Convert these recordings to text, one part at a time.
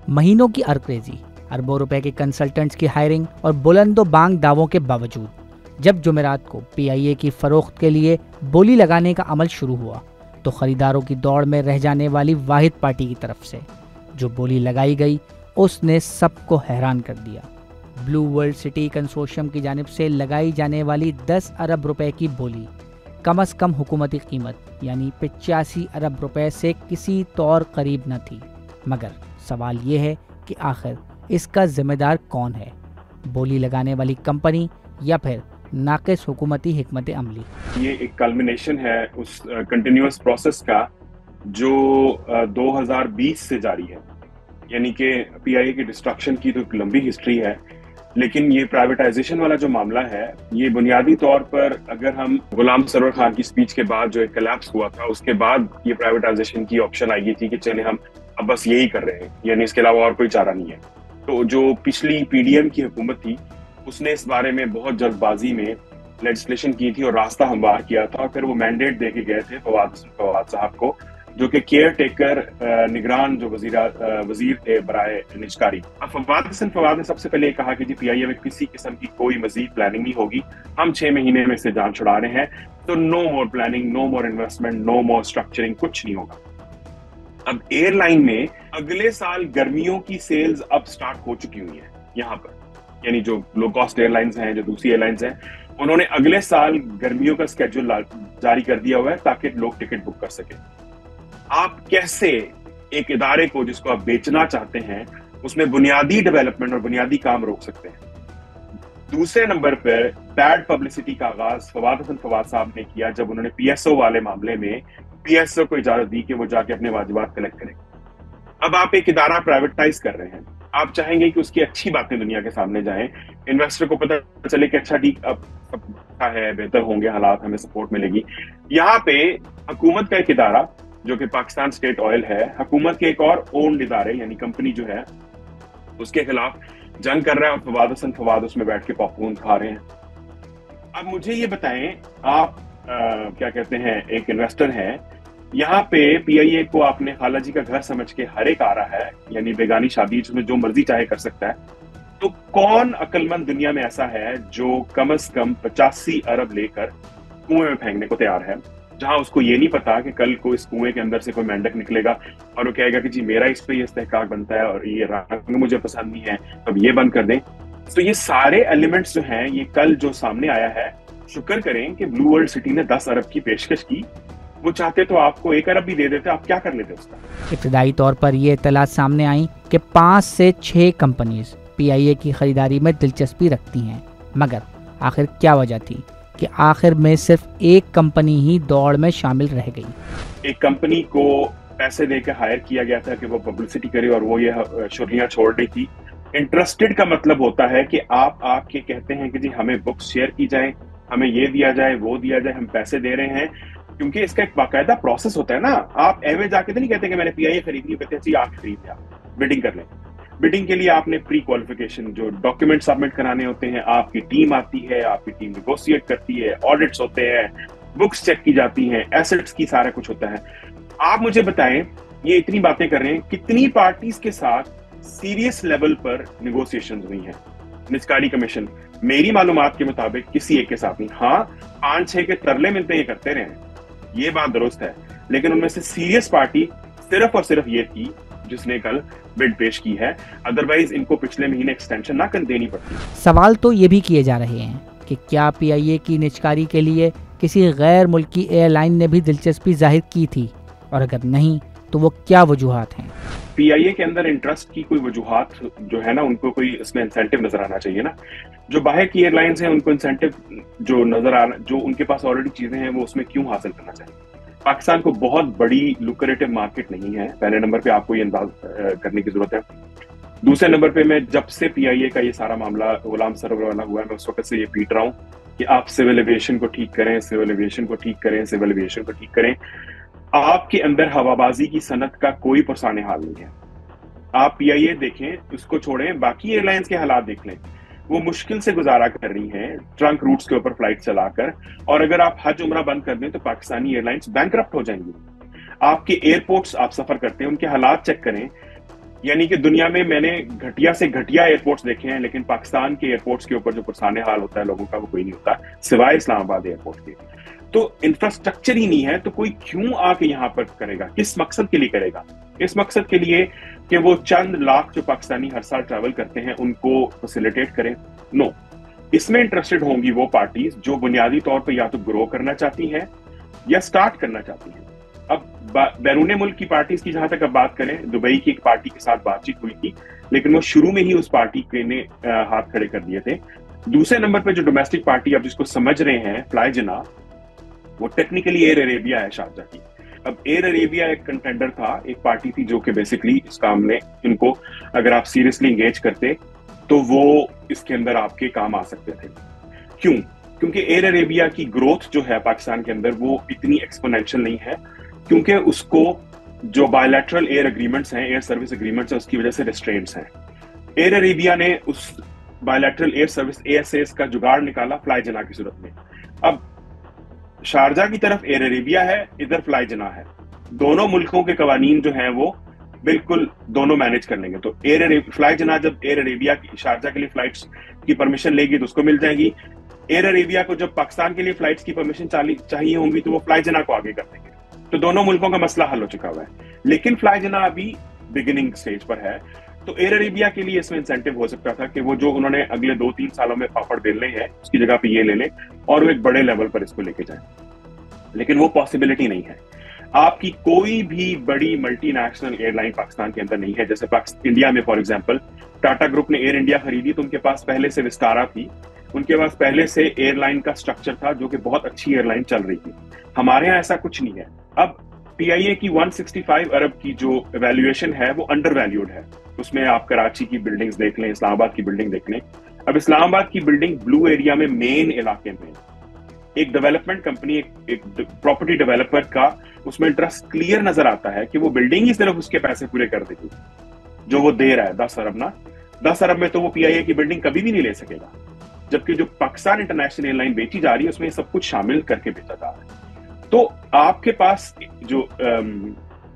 مہینوں کی ارکریزی، اربوں روپے کے کنسلٹنٹس کی ہائرنگ اور بلند و بانگ دعووں کے باوجود جب جمعرات کو پی آئی اے کی فروخت کے لیے بولی لگانے کا عمل شروع ہوا تو خریداروں کی دوڑ میں رہ جانے والی واحد پارٹی کی طرف سے جو بولی لگائی گئی اس نے سب کو حیران کر دیا۔ بلو ورلڈ سٹی کنسورشیم کی جانب سے لگائی جانے والی 10 ارب روپے کی بولی کم از کم حکومتی قیمت یعنی 85 ارب روپے سے کسی طور قریب نہ تھی، مگر سوال یہ ہے کہ آخر اس کا ذمہ دار کون ہے، بولی لگانے والی کمپنی یا پھر ناقص حکومتی حکمت عملی؟ یہ ایک کلمنیشن ہے اس کنٹینیوس پروسیس کا جو 2020 سے جاری ہے، یعنی کہ پی آئی اے کی ڈسٹرکشن کی تو ایک لمبی ہسٹری ہے، لیکن یہ پرائیویٹائزیشن والا جو معاملہ ہے یہ بنیادی طور پر اگر ہم غلام سرور خان کی سپیچ کے بعد جو ایک کلیپس ہوا تھا اس کے بعد یہ پرائیویٹائزیشن کی آپشن آئی گئی تھی کہ چلے ہم اب بس یہی کر رہے ہیں، یعنی اس کے علاوہ اور کوئی چارہ نہیں ہے۔ تو جو پچھلی پی ڈی ایم کی حکومت تھی اس نے اس بارے میں بہت جلد بازی میں لیجسلیشن کی تھی اور راستہ ہموار کیا تھا، اور پھر وہ مینڈیٹ دے کے گئے تھے فواد صاحب کو جو کہ کیئر ٹیکر نگران جو وزیر تھے برائے نجکاری۔ اب فواد نے سب سے پہلے کہا کہ جی پی آئی اے میں کسی قسم کی کوئی مزید پلاننگ نہیں ہوگی، ہم 6 مہینے میں سے جان چھڑا رہے ہیں، تو نو مور پلاننگ، نو مور انویسٹمنٹ، نو مور اسٹرکچرنگ، کچھ نہیں ہوگا۔ اب ایئر لائن میں اگلے سال گرمیوں کی سیلز اب سٹارٹ ہو چکی ہوئی ہیں یہاں پر، یعنی جو لو کاسٹ ایئر لائنز ہیں، جو دوسری ایئر لائنز ہیں، انہوں نے اگلے سال گرمیوں کا اسکیڈول جاری کر دیا ہوا ہے تاکہ لوگ ٹکٹ بک کر سکیں۔ آپ کیسے ایک ادارے کو جس کو آپ بیچنا چاہتے ہیں اس میں بنیادی ڈیولپمنٹ اور بنیادی کام روک سکتے ہیں؟ دوسرے نمبر پر بیڈ پبلسٹی کا آغاز فواد صاحب نے کیا جب انہوں نے پی ایس او والے معاملے میں پی ایس او کو اجازت دی کہ وہ جا کے اپنے واجبات کلیکٹ کریں۔ اب آپ ایک ادارہ پرائیویٹائز کر رہے ہیں، آپ چاہیں گے کہ اس کی اچھی باتیں دنیا کے سامنے جائیں، انویسٹر کو پتہ چلے کہ اچھا ٹھیک اب اچھا ہے، بہتر ہوں گے حالات، ہمیں سپورٹ ملے گی۔ یہاں پہ حکومت کا ایک ادارہ جو کہ پاکستان اسٹیٹ آئل ہے، حکومت کے ایک اور اونڈ ادارے یعنی کمپنی جو ہے اس کے خلاف جنگ کر رہا ہے اور فواد اس میں بیٹھ کے پاپ کارن کھا رہے ہیں۔ اب مجھے یہ بتائیں، آپ کیا کہتے ہیں، ایک انویسٹر ہیں، یہاں پہ پی آئی اے کو آپ نے خالہ جی کا گھر سمجھ کے ہر ایک آ رہا ہے، یعنی بیگانی شادی جس میں جو مرضی چاہے کر سکتا ہے، تو کون عقل مند دنیا میں ایسا ہے جو کم از کم 85 ارب لے کر کنویں میں پھینکنے کو تیار ہے، جہاں اس کو یہ نہیں پتا کہ کل کو اس کنویں کے اندر سے کوئی مینڈک نکلے گا اور وہ کہے گا کہ جی میرا اس پہ یہ استحقاق بنتا ہے اور یہ رنگ مجھے پسند نہیں ہے، اب یہ بند کر دیں۔ تو یہ سارے ایلیمنٹس جو ہیں، یہ کل جو سامنے آیا ہے، شکر کریں کہ بلو ورلڈ سٹی نے 10 ارب کی پیشکش کی، وہ چاہتے تو آپ کو 1 ارب بھی دے دیتے، آپ کیا کر لیتے اس کا؟ ابتدائی طور پر یہ اطلاعات سامنے آئیں کہ 5 سے 6 کمپنیز پی آئی اے کی خریداری میں دلچسپی رکھتی ہیں، مگر آخر کیا وجہ تھی کہ آخر میں صرف ایک کمپنی ہی دوڑ میں شامل رہ گئی؟ ایک کمپنی کو پیسے دے کے ہائر کیا گیا تھا کہ وہ پبلسٹی کرے اور وہ یہ شرلیاں چھوڑ رہی تھی۔ انٹرسٹڈ کا مطلب ہوتا ہے کہ آپ کے کہتے ہیں کہ جی ہمیں بکس شیئر کی جائیں، ہمیں یہ دیا جائے، وہ دیا جائے، ہم پیسے دے رہے ہیں، کیونکہ اس کا ایک باقاعدہ پروسیس ہوتا ہے نا۔ آپ ایوے جا کے تو نہیں کہتے کہ میں نے پی آئی اے خریدنی، کہتے ہیں جی آپ خرید لیں، بڈنگ کر لیں۔ بڈنگ کے لیے آپ نے پری کوالیفیکیشن جو ڈاکیومنٹ سبمٹ کرانے ہوتے ہیں، آپ کی ٹیم آتی ہے، آپ کی ٹیم نیگوشیٹ کرتی ہے، آڈٹس ہوتے ہیں، بکس چیک کی جاتی ہیں، ایسٹس کی سارا کچھ ہوتا ہے۔ آپ مجھے بتائیں، یہ اتنی باتیں کر رہے ہیں، کتنی پارٹیز کے ساتھ سیریس لیول پر نیگوسیشن ہوئی ہیں؟ نجکاری کمیشن میری معلومات کے مطابق کسی ایک کے ساتھ نہیں، ہاں 5-6 کے ترلے ملتے یہ کرتے رہے ہیں، یہ بات درست ہے، لیکن ان میں سے سیریس پارٹی صرف اور صرف یہ تھی جس نے کل بڈ پیش کی ہے، ادروائز ان کو پچھلے مہینے ایکسٹینشن نہ کر دینی پڑتی۔ سوال تو یہ بھی کیے جا رہے ہیں کہ کیا پی آئی اے کی نجکاری کے لیے کسی غیر ملکی ایئر لائن نے بھی دلچسپی ظاہر کی تھی، اور اگر نہیں تو وہ کیا وجوہات ہیں؟ پی آئی اے کے اندر انٹرسٹ کی کوئی وجوہات جو ہے نا، ان کو کوئی اس میں انسینٹیو نظر آنا چاہیے نا۔ جو باہر کی ایئر لائنز ہیں ان کو انسینٹیو جو نظر آنا، جو ان کے پاس آلریڈی چیزیں ہیں وہ اس میں کیوں حاصل کرنا چاہیے؟ پاکستان کو بہت بڑی لوکریٹو مارکیٹ نہیں ہے، پہلے نمبر پہ آپ کو یہ انداز کرنے کی ضرورت ہے۔ دوسرے نمبر پہ میں جب سے پی آئی اے کا یہ سارا معاملہ غلام سرور والا ہوا ہے، میں اس وقت سے یہ پیٹ رہا ہوں کہ آپ سول ایویشن کو ٹھیک کریں، سول ایویشن کو ٹھیک کریں، سول ایویشن کو ٹھیک کریں۔ آپ کے اندر ہوا بازی کی صنعت کا کوئی پرسان حال نہیں ہے۔ آپ پی آئی اے دیکھیں، اس کو چھوڑیں، باقی ایئر لائنز کے حالات دیکھ لیں، وہ مشکل سے گزارا کر رہی ہیں ٹرنک روٹس کے اوپر فلائٹ چلا کر، اور اگر آپ حج عمرہ بند کر دیں تو پاکستانی ایئر لائنز بینکرپٹ ہو جائیں گی۔ آپ کے ایئرپورٹس آپ سفر کرتے ہیں، ان کے حالات چیک کریں، یعنی کہ دنیا میں میں نے گھٹیا سے گھٹیا ایئرپورٹس دیکھے ہیں، لیکن پاکستان کے ایئرپورٹس کے اوپر جو پرسان حال ہوتا ہے لوگوں کا وہ کوئی نہیں ہوتا سوائے اسلام آباد ایئرپورٹ کے. تو انفراسٹرکچر ہی نہیں ہے تو کوئی کیوں آ کے یہاں پر کرے گا؟ کس مقصد کے لیے کرے گا؟ اس مقصد کے لیے کہ وہ چند لاکھ جو پاکستانی ہر سال ٹریول کرتے ہیں ان کو فیسیلیٹیٹ کریں؟ نو. اس میں انٹرسٹڈ ہوں گی وہ پارٹیز جو بنیادی طور پہ یا تو گرو کرنا چاہتی ہیں یا سٹارٹ کرنا چاہتی ہیں. اب بیرون ملک کی پارٹیز کی جہاں تک اب بات کریں، دبئی کی ایک پارٹی کے ساتھ بات چیت ہوئی تھی لیکن وہ شروع میں ہی اس پارٹی کے نے ہاتھ کھڑے کر دیے تھے. دوسرے نمبر پہ جو ڈومیسٹک پارٹی اب جس کو سمجھ رہے ہیں فلائی جناح، وہ ٹیکنیکلی ایئر عربیہ ہے شارجہ کی. اب ایئر عربیہ ایک کنٹینڈر تھا، ایک پارٹی تھی جو کہ بیسکلی اس کام میں ان کو اگر آپ سیریسلی انگیج کرتے تو وہ اس کے اندر آپ کے کام آ سکتے تھے. کیوں؟ کیونکہ ایئر عربیہ کی گروتھ جو ہے پاکستان کے اندر وہ اتنی ایکسپونینشل نہیں ہے، کیونکہ اس کو جو بائیلیٹرل ایئر اگریمنٹس ہیں، ایئر سروس اگریمنٹس ہیں، اس کی وجہ سے ریسٹرینٹس ہیں. ایئر عربیہ نے اس بائیلیٹرل ایئر سروس ASAs کا جگاڑ نکالا فلائی جناح کی صورت میں. اب شارجہ کی طرف ایئر عربیہ ہے، ادھر فلائی جناح ہے. دونوں ملکوں کے قوانین جو ہیں وہ بالکل دونوں مینج کر لیں گے. تو فلائی جناح جب ایئر عربیہ کی شارجہ کے لیے فلائٹس کی پرمیشن لے گی تو اس کو مل جائے گی. ایئر عربیہ کو جب پاکستان کے لیے فلائٹس کی پرمیشن چاہیے ہوں گی تو وہ فلائی جناح کو آگے کر دیں گے. تو دونوں ملکوں کا مسئلہ حل ہو چکا ہوا ہے. لیکن فلائی جناح ابھی بگننگ سٹیج پر ہے، تو ایئر عربیہ کے لیے اس میں انسینٹو ہو سکتا تھا کہ وہ جو انہوں نے اگلے 2-3 سالوں میں پاپڑ بیلنے ہیں اس کی جگہ پہ یہ لے لیں اور وہ ایک بڑے لیول پر اس کو لے کے جائیں. لیکن وہ پاسبلٹی نہیں ہے. آپ کی کوئی بھی بڑی multinational airline Pakistan کے اندر نہیں ہے. جیسے انڈیا میں فار ایگزامپل ٹاٹا گروپ نے ایئر انڈیا خریدی تو ان کے پاس پہلے سے وستارا تھی، ان کے پاس پہلے سے ایئر لائن کا سٹرکچر تھا جو کہ بہت اچھی ایئر لائن چل رہی تھی. ہمارے ہاں ایسا کچھ نہیں ہے. اب PIA کی 165 ارب کی جو ایویلیویشن ہے وہ انڈر ویلیوڈ ہے. اس میں آپ کراچی کی بلڈنگز دیکھ لیں، اسلام آباد کی بلڈنگ دیکھ لیں. اب اسلام آباد کی بلڈنگ بلو ایریا میں مین علاقے میں ایک ڈیولپمنٹ کمپنی، ایک پراپرٹی ڈیولپر کا اس میں انٹرسٹ کلیئر نظر آتا ہے کہ وہ بلڈنگ ہی صرف اس کے پیسے پورے کر دے گی جو وہ دے رہا ہے. 10 ارب نا، 10 ارب میں تو وہ PIA کی بلڈنگ کبھی بھی نہیں لے سکے گا. جبکہ جو پاکستان انٹرنیشنل ایئر لائن بیچی جا رہی ہے اس میں سب کچھ شامل کر کے بیچا جا رہا ہے. تو آپ کے پاس جو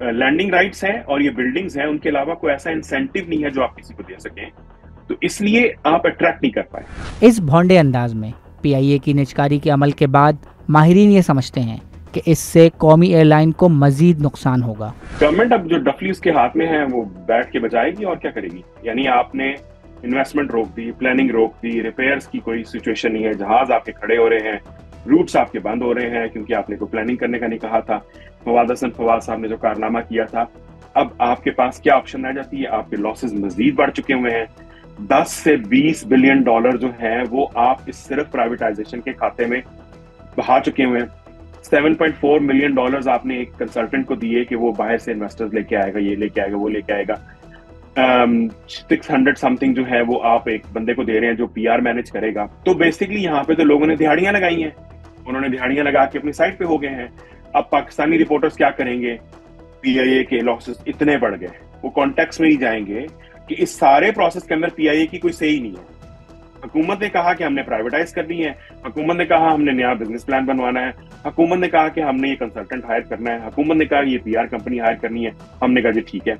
لینڈنگ رائٹس ہیں اور یہ بلڈنگز ہیں ان کے علاوہ کوئی ایسا انسینٹیو نہیں ہے جو آپ کسی کو دے سکیں، تو اس لیے آپ اٹریکٹ نہیں کر پائے. اس بھونڈے انداز میں PIA کی نجکاری کے عمل کے بعد ماہرین یہ سمجھتے ہیں کہ اس سے قومی ایئر لائن کو مزید نقصان ہوگا. گورنمنٹ اب جو ڈفلی اس کے ہاتھ میں ہے وہ بیٹھ کے بجائے گی اور کیا کرے گی. یعنی آپ نے انویسٹمنٹ روک دی، پلاننگ روک دی، ریپیئرز کی کوئی سچویشن نہیں ہے، جہاز آپ کے کھڑے ہو رہے ہیں، روٹس آپ کے بند ہو رہے ہیں کیونکہ آپ نے کوئی پلاننگ کرنے کا نہیں کہا تھا. فواد حسن فواد صاحب نے جو کارنامہ کیا تھا، اب آپ کے پاس کیا آپشن رہ جاتی ہے؟ آپ کے لاسز مزید بڑھ چکے ہوئے ہیں. 10 سے 20 بلین ڈالر جو ہیں وہ آپ اس صرف پرائیویٹائزیشن کے کھاتے میں بہا چکے ہوئے ہیں. 7.4 ملین ڈالرز آپ نے ایک کنسلٹنٹ کو دیے کہ وہ باہر سے انویسٹرز لے کے آئے گا، یہ لے کے آئے گا، وہ لے کے آئے گا. 600 سمتھنگ جو ہے وہ آپ ایک بندے کو دے رہے ہیں جو PR مینج کرے گا. تو بیسکلی یہاں پہ تو لوگوں نے دہاڑیاں لگائی ہیں، انہوں نے دہاڑیاں لگا کے اپنی سائٹ پہ ہو گئے ہیں. اب پاکستانی رپورٹرز کیا کریں گے؟ PIA کے لاسز اتنے بڑھ گئے، وہ کانٹیکس میں نہیں جائیں گے کہ اس سارے پروسیس کے اندر PIA کی کوئی صحیح نہیں ہے. حکومت نے کہا کہ ہم نے پرائیویٹائز کرنی ہے، حکومت نے کہا ہم نے نیا بزنس پلان بنوانا ہے، حکومت نے کہا کہ ہم نے یہ کنسلٹنٹ ہائر کرنا ہے، حکومت نے کہا یہ PR کمپنی ہائر کرنی ہے. ہم نے کہا جی ٹھیک ہے.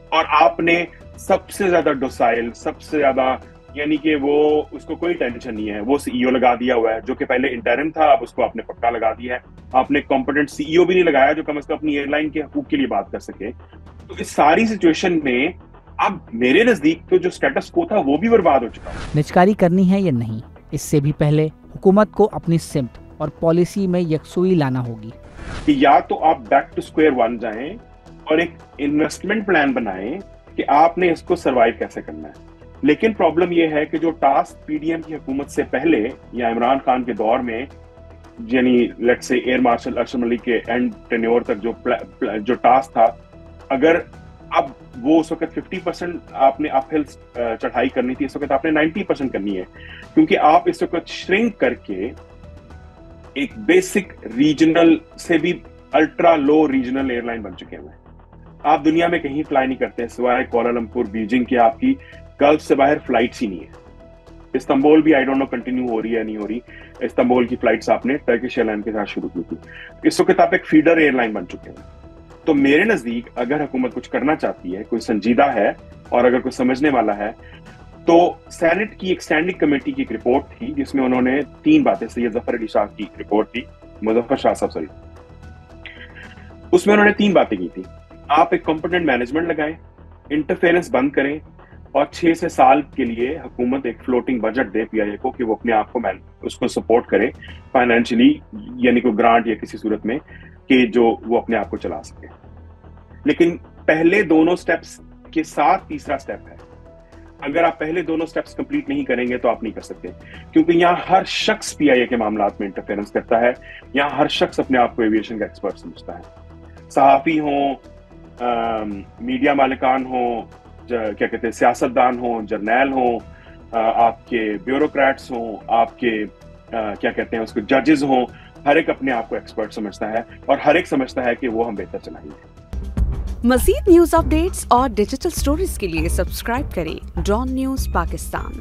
اور آپ نے سب سے زیادہ ڈوسائل، سب سے زیادہ یعنی کہ وہ اس کو کوئی ٹینشن نہیں ہے، وہ CEO لگا دیا ہوا ہے جو کہ پہلے انٹرم تھا، اب اس کو آپ نے پکا لگا دیا ہے. آپ نے کمپیٹنٹ CEO بھی نہیں لگایا جو کم از کم اپنی ایئر لائن کے حقوق کے لیے بات کر سکے. تو اس ساری سچویشن میں اب میرے نزدیک تو جو سٹیٹس کو تھا وہ بھی برباد ہو چکا. نجکاری کرنی ہے یا نہیں، اس سے بھی پہلے حکومت کو اپنی سمت اور پالیسی میں یکسوئی لانا ہوگی. کہ یا تو آپ بیک ٹو اسکوئر ون جائیں اور ایک انویسٹمنٹ پلان بنائیں کہ آپ نے اس کو سروائیو کیسے کرنا ہے. لیکن پرابلم یہ ہے کہ جو ٹاسک PDM کی حکومت سے پہلے یا عمران خان کے دور میں، یعنی لیٹ سے ایئر مارشل ارشد ملک کے اینڈ ٹینیور تک جو ٹاسک تھا، اگر اب وہ اس وقت 50% آپ نے اپ ہل چڑھائی کرنی تھی، اس وقت آپ نے 90% کرنی ہے. کیونکہ آپ اس وقت شرنک کر کے ایک بیسک ریجنل سے بھی الٹرا لو ریجنل ایئر لائن بن چکے ہوئے ہیں. آپ دنیا میں کہیں فلائی نہیں کرتے سوائے کوالالمپور، بیجنگ کے. آپ کی گلف سے باہر فلائٹس ہی نہیں ہے. استنبول بھی آئی ڈونٹ نو کنٹینیو ہو رہی ہے نہیں ہو رہی. استنبول کی فلائٹس آپ نے ٹرکش ایئر لائن کے ساتھ شروع کی تھی. اس وقت آپ ایک فیڈر ایئر لائن بن چکے ہیں. تو میرے نزدیک اگر حکومت کچھ کرنا چاہتی ہے, کوئی سنجیدہ ہے اور اگر کوئی سمجھنے والا ہے, تو سینٹ کی ایک اسٹینڈنگ کمیٹی کی ایک رپورٹ تھی جس میں انہوں نے 3 باتیں, سید ظفر علی شاہ کی رپورٹ تھی, مظفر شاہ صاحب سوری, اس میں انہوں نے 3 باتیں کی تھی. آپ ایک کمپیٹنٹ مینجمنٹ لگائیں, انٹرفیئرنس بند کریں, اور 6 سے سال کے لیے حکومت ایک فلوٹنگ بجٹ دے پی آئی اے کو کہ وہ اپنے آپ کو اس کو سپورٹ کرے فائنینشلی, یعنی کوئی گرانٹ یا کسی صورت میں, کہ جو وہ اپنے آپ کو چلا سکے. لیکن پہلے دونوں سٹیپس کے ساتھ تیسرا سٹیپ ہے. اگر آپ پہلے دونوں سٹیپس کمپلیٹ نہیں کریں گے تو آپ نہیں کر سکتے, کیونکہ یہاں ہر شخص پی آئی اے کے معاملات میں انٹرفیئرنس کرتا ہے. یہاں ہر شخص اپنے آپ کو ایویشن کا ایکسپرٹ سمجھتا ہے. صحافی ہوں, میڈیا مالکان ہوں, کیا کہتے ہیں سیاستدان ہوں, جرنیل ہوں, آپ کے بیوروکریٹس ہوں, آپ کے کیا کہتے ہیں اس کو ججز ہوں, ہر ایک اپنے آپ کو ایکسپرٹ سمجھتا ہے اور ہر ایک سمجھتا ہے کہ وہ ہم بہتر چلائیں گے. مزید نیوز اپ ڈیٹس اور ڈیجیٹل سٹوریز کے لیے سبسکرائب کریں ڈان نیوز پاکستان.